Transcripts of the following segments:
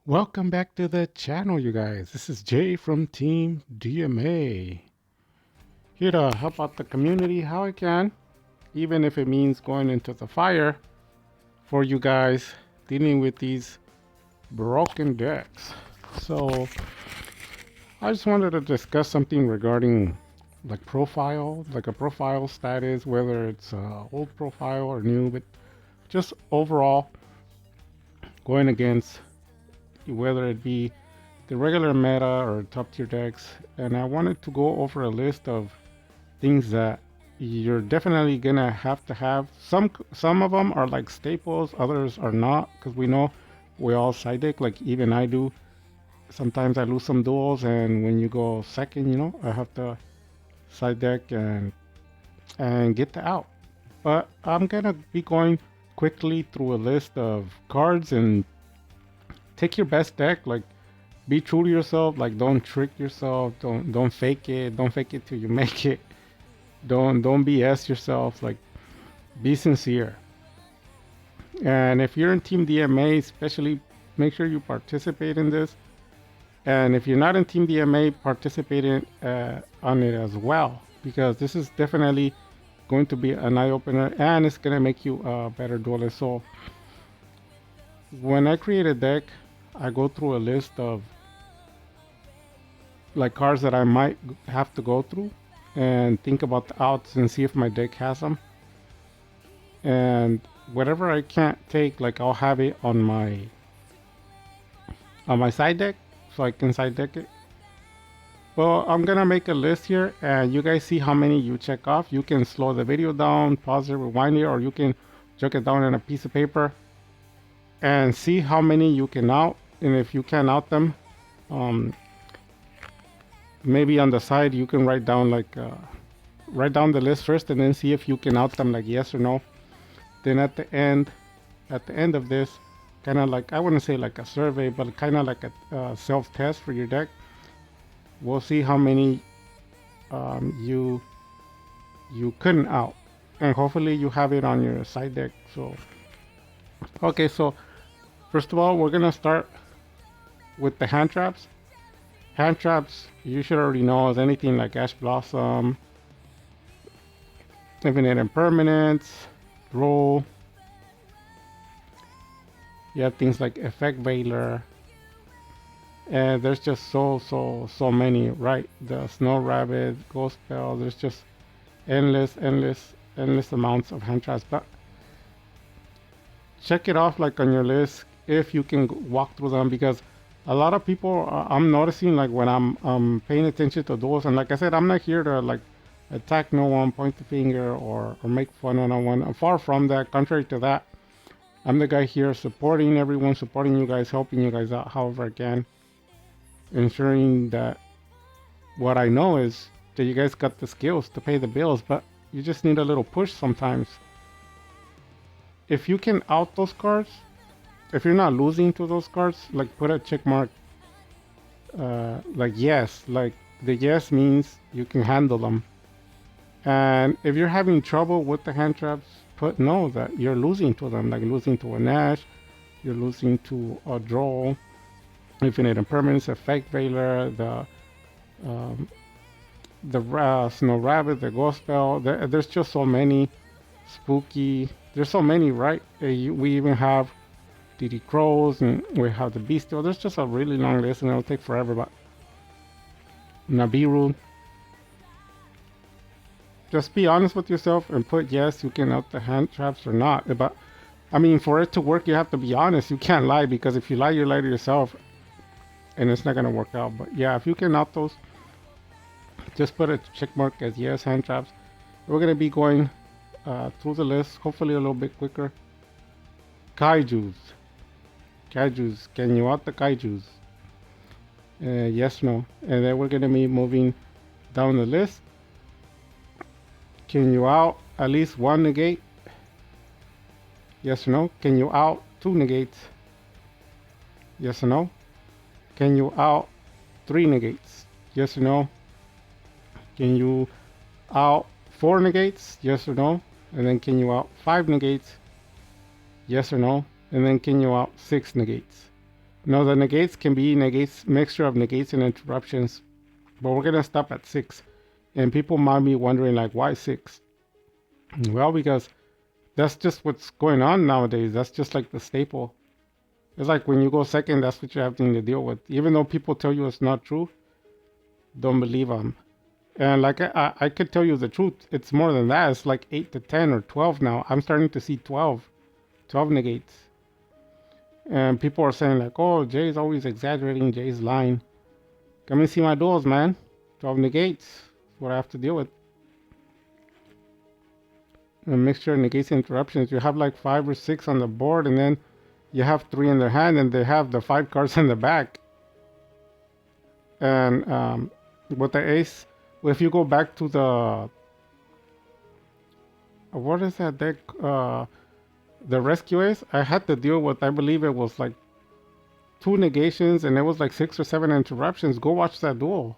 Welcome back to the channel, you guys. This is Jay from Team DMA. Here to help out the community how I can, even if it means going into the fire for you guys dealing with these broken decks. So, I just wanted to discuss something regarding like profile, like a profile status, whether it's old profile or new, but just overall going against whether it be the regular meta or top tier decks, and I wanted to go over a list of things that you're definitely gonna have to have. Some of them are like staples, others are not, because we know we all side deck. Like even I do. Sometimes I lose some duels, and when you go second, I have to side deck and get the out. But I'm gonna be going quickly through a list of cards and take your best deck. Like be true to yourself. Like don't trick yourself. Don't fake it. Don't fake it till you make it. Don't BS yourself. Like be sincere. And if you're in Team DMA, especially make sure you participate in this. And if you're not in Team DMA, participate on it as well, because this is definitely going to be an eye opener and it's gonna make you a better duelist. So when I create a deck, I go through a list of like cards that I might have to go through and think about the outs and see if my deck has them. And whatever I can't take, like I'll have it on my side deck so I can side deck it. Well, I'm gonna make a list here and you guys see how many you check off. You can slow the video down, pause it, rewind it, or you can jot it down in a piece of paper and see how many you can out. And if you can out them, maybe on the side you can write down write down the list first and then see if you can out them like yes or no. Then at the end of this, kind of like, I wouldn't say like a survey, but kind of like a self-test for your deck. We'll see how many you couldn't out, and hopefully you have it on your side deck. So okay, so first of all, we're gonna start with the hand traps. Hand traps, you should already know, is anything like Ash Blossom, Infinite Impermanence, Roll. You have things like Effect Veiler, and there's just so many, right? The Snow Rabbit, Ghost Spell. There's just endless amounts of hand traps. But check it off like on your list if you can walk through them, because a lot of people I'm noticing, like when I'm paying attention to those, and like I said, I'm not here to like attack no one, point the finger, or make fun on one. I'm far from that. Contrary to that, I'm the guy here supporting everyone, supporting you guys, helping you guys out however I can, ensuring that what I know is that you guys got the skills to pay the bills, but you just need a little push sometimes. If you can out those cards, if you're not losing to those cards, like put a check mark, like yes, like the yes means you can handle them. And if you're having trouble with the hand traps, put no, that you're losing to them, like losing to a Nash, you're losing to a Draw, Infinite Impermanence, Effect Veiler, the Snow Rabbit, the Ghost Spell. There's just so many. Spooky. There's so many, right? We even have DD Crows, and we have the Bestial. There's just a really long list, and it'll take forever. But Nabiru. Just be honest with yourself and put yes, you can out the hand traps or not. But I mean, for it to work, you have to be honest. You can't lie, because if you lie, you lie to yourself, and it's not gonna work out. But yeah, if you can out those, just put a check mark as yes, hand traps. We're gonna be going through the list, hopefully a little bit quicker. Kaijus. Kaijus. Can you out the kaijus? Yes, no. And then we're gonna be moving down the list. Can you out at least one negate? Yes or no? Can you out two negates? Yes or no? Can you out three negates? Yes or no? Can you out four negates? Yes or no? And then can you out five negates? Yes or no? And then can you out six negates? No, the negates can be negates, mixture of negates and interruptions, but we're gonna stop at 6. And people might be wondering like, why 6? Well, because that's just what's going on nowadays. That's just like the staple. It's like when you go second, that's what you're having to deal with. Even though people tell you it's not true, don't believe them. And like I could tell you the truth. It's more than that. It's like 8 to 10 or 12 now. I'm starting to see 12 negates. And people are saying like, oh, Jay's always exaggerating. Jay's lying. Come and see my duels, man. 12 negates. That's what I have to deal with. A mixture of negates and interruptions. You have like 5 or 6 on the board, and then you have 3 in their hand, and they have the 5 cards in the back. And with the ace, if you go back to the what is that deck? The rescue ace. I had to deal with. I believe it was like 2 negations, and it was like 6 or 7 interruptions. Go watch that duel.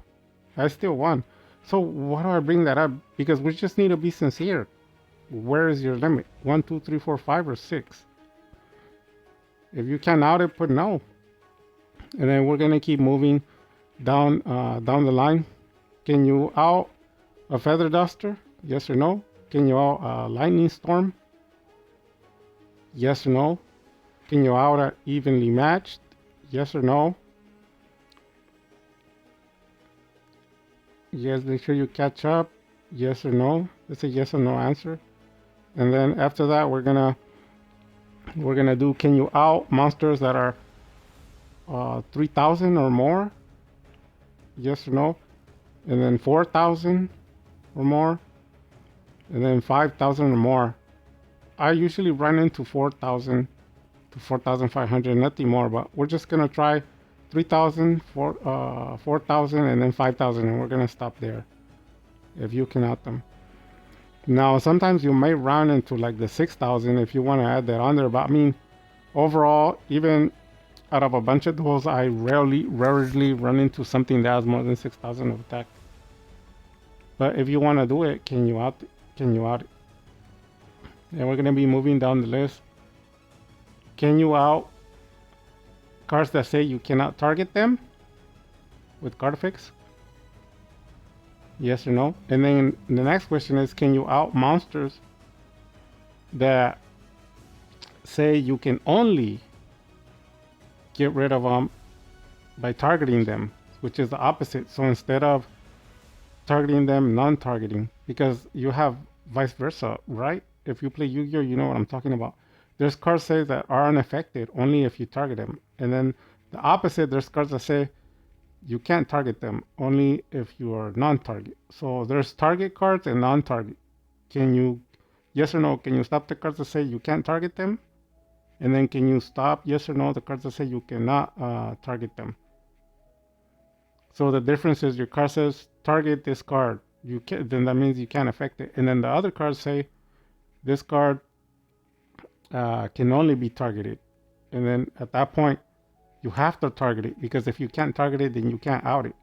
I still won. So why do I bring that up? Because we just need to be sincere. Where is your limit? 1, 2, 3, 4, 5, or 6? If you can't out it, put no. And then we're gonna keep moving down the line. Can you out a feather duster? Yes or no? Can you out a lightning storm? Yes or no? Can you out a evenly matched? Yes or no? Yes, make sure you catch up. Yes or no? It's a yes or no answer. And then after that, we're gonna do, can you out monsters that are 3,000 or more? Yes or no? And then 4,000 or more, and then 5,000 or more. I usually run into 4,000 to 4,500, nothing more, but we're just gonna try 3,000, 4,000, and then 5,000, and we're gonna stop there if you can out them. Now, sometimes you may run into like the 6,000 if you want to add that on there, but I mean, overall, even out of a bunch of those, I rarely run into something that has more than 6,000 of attack. But if you want to do it, can you out it? And we're going to be moving down the list. Can you out cards that say you cannot target them with card fix? Yes or no? And then the next question is, can you out monsters that say you can only get rid of them by targeting them, which is the opposite. So instead of targeting them, non-targeting, because you have vice versa, right? If you play Yu-Gi-Oh, you know what I'm talking about. There's cards say that are unaffected only if you target them, and then the opposite, there's cards that say you can't target them only if you are non-target. So there's target cards and non-target. Can you, yes or no, can you stop the cards that say you can't target them? And then can you stop, yes or no, the cards that say you cannot target them? So the difference is your card says target this card. You can, then that means you can't affect it. And then the other cards say this card can only be targeted. And then at that point, you have to target it, because if you can't target it, then you can't out it.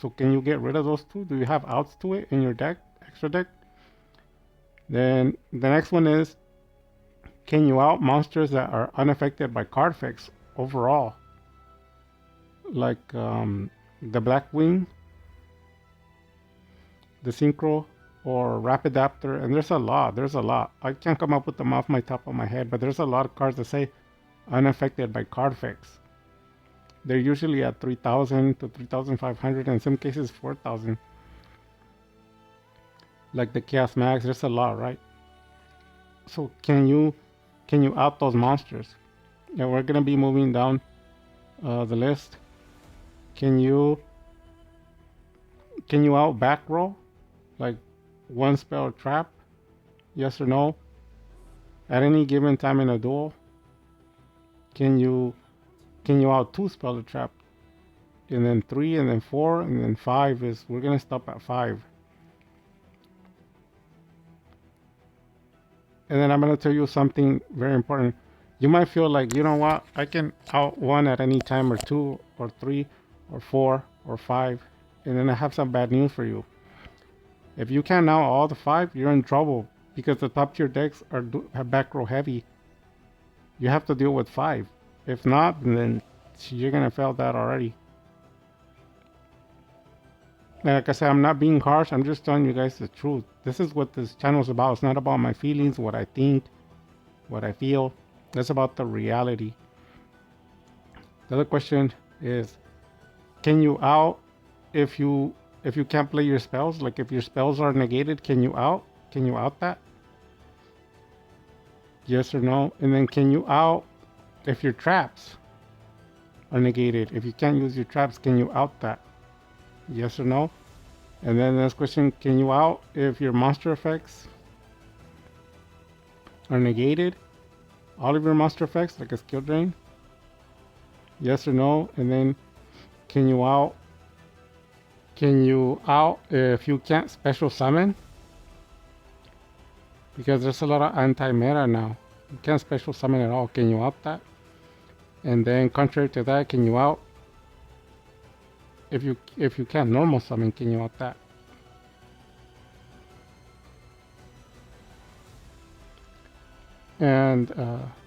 So can you get rid of those two? Do you have outs to it in your deck, extra deck? Then the next one is, can you out monsters that are unaffected by card effects overall? Like the Black Wing, the Synchro, or Rapidaptor, and there's a lot. I can't come up with them off my top of my head, but there's a lot of cards that say unaffected by card effects. They're usually at 3,000 to 3,500, in some cases 4,000. Like the Chaos Max, there's a lot, right? So can you out those monsters? Yeah, we're gonna be moving down the list. Can you out back row, like one spell trap? Yes or no? At any given time in a duel, can you out two spell trap? And then 3, and then 4, and then 5 is, we're gonna stop at 5. And then I'm gonna tell you something very important. You might feel like, you know what, I can out 1 at any time, or 2, or 3, or 4, or 5. And then I have some bad news for you. If you can't out all the 5, you're in trouble, because the top tier decks are back row heavy. You have to deal with 5. If not, then you're gonna fail that already. Like I said, I'm not being harsh. I'm just telling you guys the truth. This is what this channel is about. It's not about my feelings, what I think, what I feel. It's about the reality. The other question is, can you out if you can't play your spells? Like if your spells are negated, can you out? Can you out that? Yes or no? And then can you out if your traps are negated? If you can't use your traps, can you out that? Yes or no? And then the next question, can you out if your monster effects are negated? All of your monster effects, like a skill drain? Yes or no? And then can you out if you can't special summon? Because there's a lot of anti-meta now. You can't special summon at all. Can you out that? And then contrary to that, can you out if you can't normal summon, can you out that? And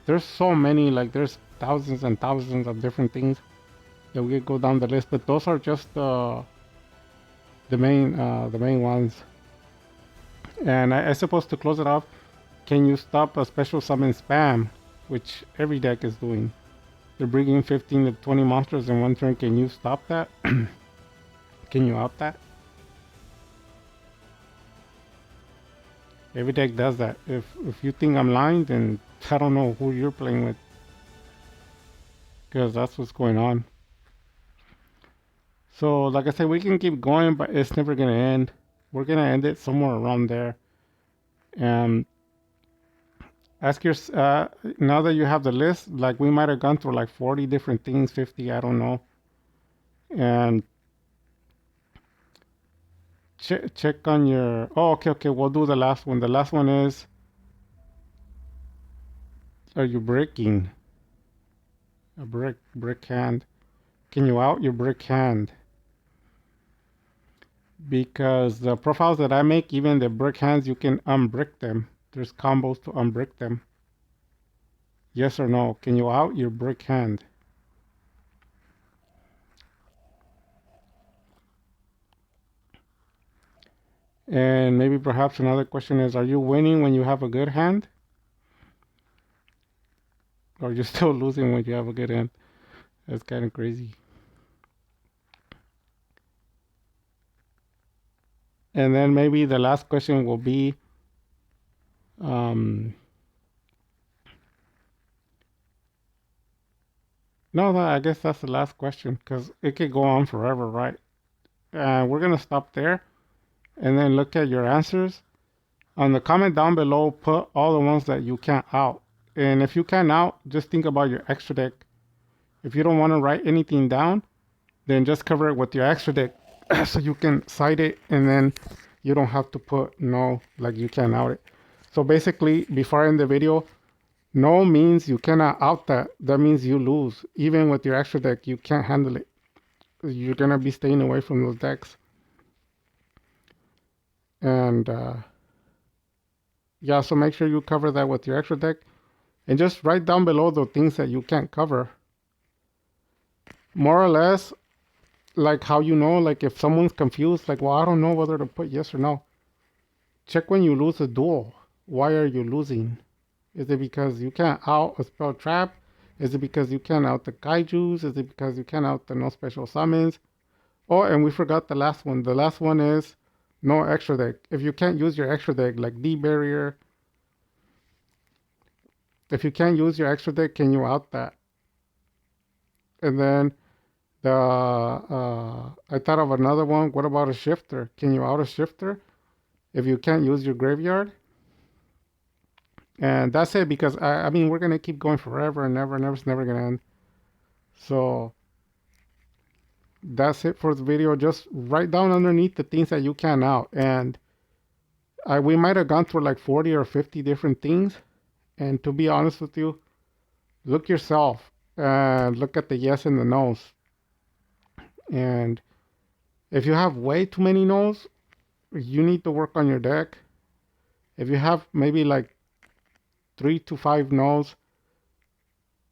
there's so many, like there's thousands and thousands of different things that we could go down the list, but those are just the main ones. And I suppose to close it off, can you stop a special summon spam, which every deck is doing? They're bringing 15 to 20 monsters in one turn. Can you stop that? Can you out that? Every deck does that. If you think I'm lying, then I don't know who you're playing with, because that's what's going on. So like I said, we can keep going, but it's never gonna end. We're gonna end it somewhere around there. And ask your now that you have the list, like we might have gone through like 40 different things, 50, I don't know. And check on your, oh, okay, we'll do the last one. The last one is, are you breaking a brick hand? Can you out your brick hand? Because the profiles that I make, even the brick hands, you can unbrick them. There's combos to unbrick them. Yes or no? Can you out your brick hand? And maybe perhaps another question is, are you winning when you have a good hand? Or you're still losing when you have a good hand? That's kind of crazy. And then maybe the last question will be, no, I guess that's the last question, because it could go on forever, right? We're going to stop there and then look at your answers. On the comment down below, put all the ones that you can't out. And if you can't out, just think about your extra deck. If you don't want to write anything down, then just cover it with your extra deck so you can cite it, and then you don't have to put no, like you can't out it. So basically, before I end the video, no means you cannot out that. That means you lose. Even with your extra deck, you can't handle it. You're going to be staying away from those decks. And yeah, so make sure you cover that with your extra deck. And just write down below the things that you can't cover. More or less, like how you know, like if someone's confused, like, well, I don't know whether to put yes or no. Check when you lose a duel. Why are you losing? Is it because you can't out a spell trap? Is it because you can't out the kaijus? Is it because you can't out the no special summons? Oh, and we forgot the last one. The last one is no extra deck. If you can't use your extra deck, like D barrier, if you can't use your extra deck, can you out that? And then I thought of another one. What about a shifter? Can you out a shifter if you can't use your graveyard? And that's it, because I mean, we're gonna keep going forever and never, it's never gonna end. So that's it for the video. Just write down underneath the things that you can out, and we might have gone through like 40 or 50 different things. And to be honest with you, look yourself and look at the yes and the no's. And if you have way too many no's, you need to work on your deck. If you have maybe like 3 to 5 no's,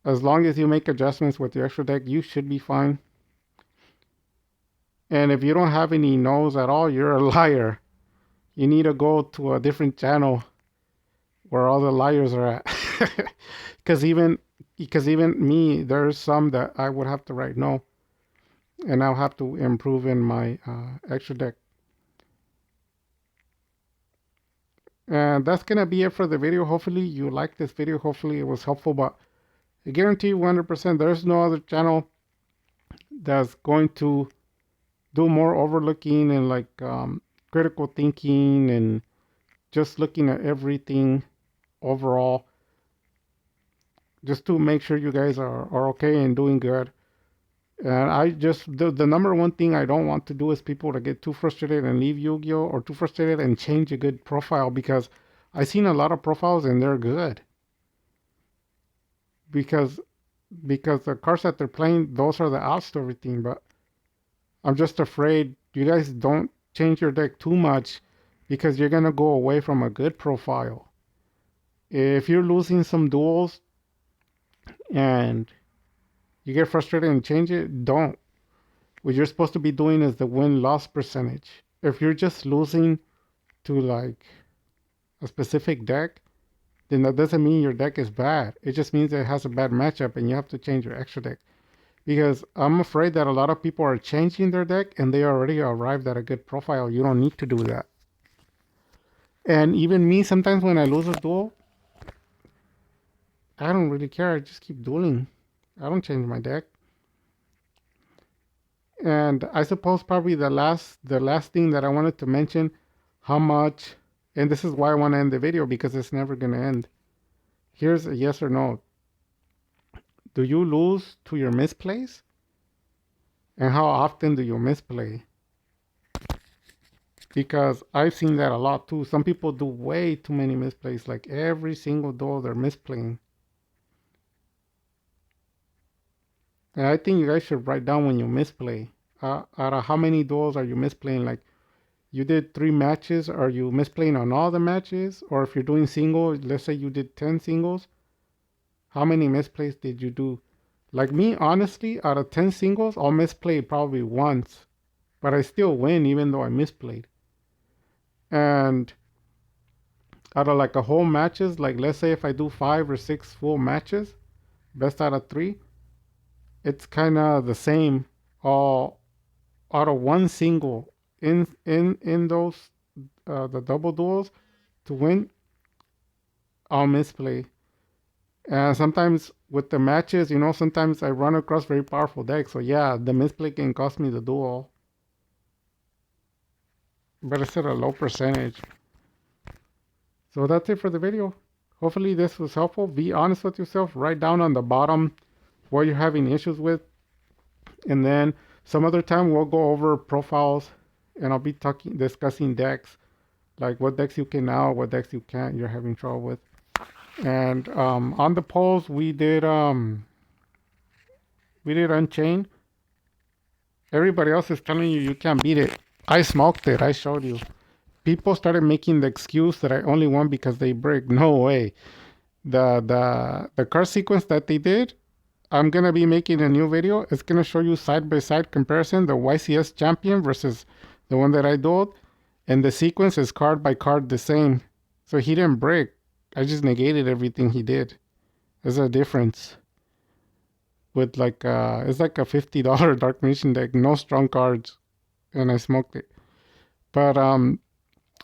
As long as you make adjustments with your extra deck, you should be fine. And if you don't have any no's at all, you're a liar. You need to go to a different channel where all the liars are at. Because even me, there's some that I would have to write no, and I'll have to improve in my extra deck. And that's gonna be it for the video. Hopefully you liked this video. Hopefully it was helpful. But I guarantee you 100%, there's no other channel that's going to do more overlooking and like critical thinking and just looking at everything overall, just to make sure you guys are okay and doing good. And I just, the number one thing I don't want to do is people to get too frustrated and leave Yu-Gi-Oh! Or too frustrated and change a good profile, because I've seen a lot of profiles and they're good. Because the cards that they're playing, those are the outs to everything. But I'm just afraid you guys don't change your deck too much, because you're going to go away from a good profile. If you're losing some duels and you get frustrated and change it, don't. What you're supposed to be doing is the win-loss percentage. If you're just losing to like a specific deck, then that doesn't mean your deck is bad. It just means it has a bad matchup and you have to change your extra deck. Because I'm afraid that a lot of people are changing their deck and they already arrived at a good profile. You don't need to do that. And even me, sometimes when I lose a duel, I don't really care. I just keep dueling. I don't change my deck. And I suppose probably the last thing that I wanted to mention, how much, and this is why I want to end the video, because it's never going to end. Here's a yes or no. Do you lose to your misplays? And how often do you misplay? Because I've seen that a lot too. Some people do way too many misplays, like every single duel they're misplaying. And I think you guys should write down when you misplay. Out of how many duels are you misplaying? Like, you did 3 matches, are you misplaying on all the matches? Or if you're doing singles, let's say you did 10 singles, how many misplays did you do? Like me, honestly, out of 10 singles, I'll misplay probably once, but I still win even though I misplayed. And out of like a whole matches, like let's say if I do 5 or 6 full matches, best out of 3, it's kind of the same. All out of one single in those the double duels to win, I'll misplay. And sometimes with the matches, sometimes I run across very powerful decks. So yeah, the misplay can cost me the duel, but it's at a low percentage. So that's it for the video. Hopefully this was helpful. Be honest with yourself. Write down on the bottom what you're having issues with. And then some other time we'll go over profiles and I'll be discussing decks, like what decks you can out, what decks you can't, you're having trouble with. And on the polls we did Unchained. Everybody else is telling you can't beat it. I smoked it. I showed you. People started making the excuse that I only won because they break. No way. The card sequence that they did, I'm gonna be making a new video. It's gonna show you side-by-side comparison, the YCS champion versus the one that I dueled, and the sequence is card by card the same. So he didn't break. I just negated everything he did. There's a difference. With like it's like a $50 Dark Magician deck, no strong cards, and I smoked it. But I'm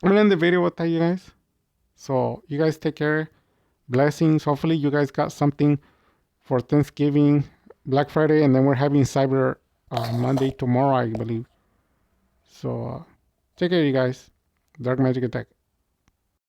gonna end the video with that, you guys. So you guys take care. Blessings. Hopefully you guys got something for Thanksgiving, Black Friday, and then we're having Cyber Monday tomorrow, I believe. So take care, you guys. Dark Magic Attack.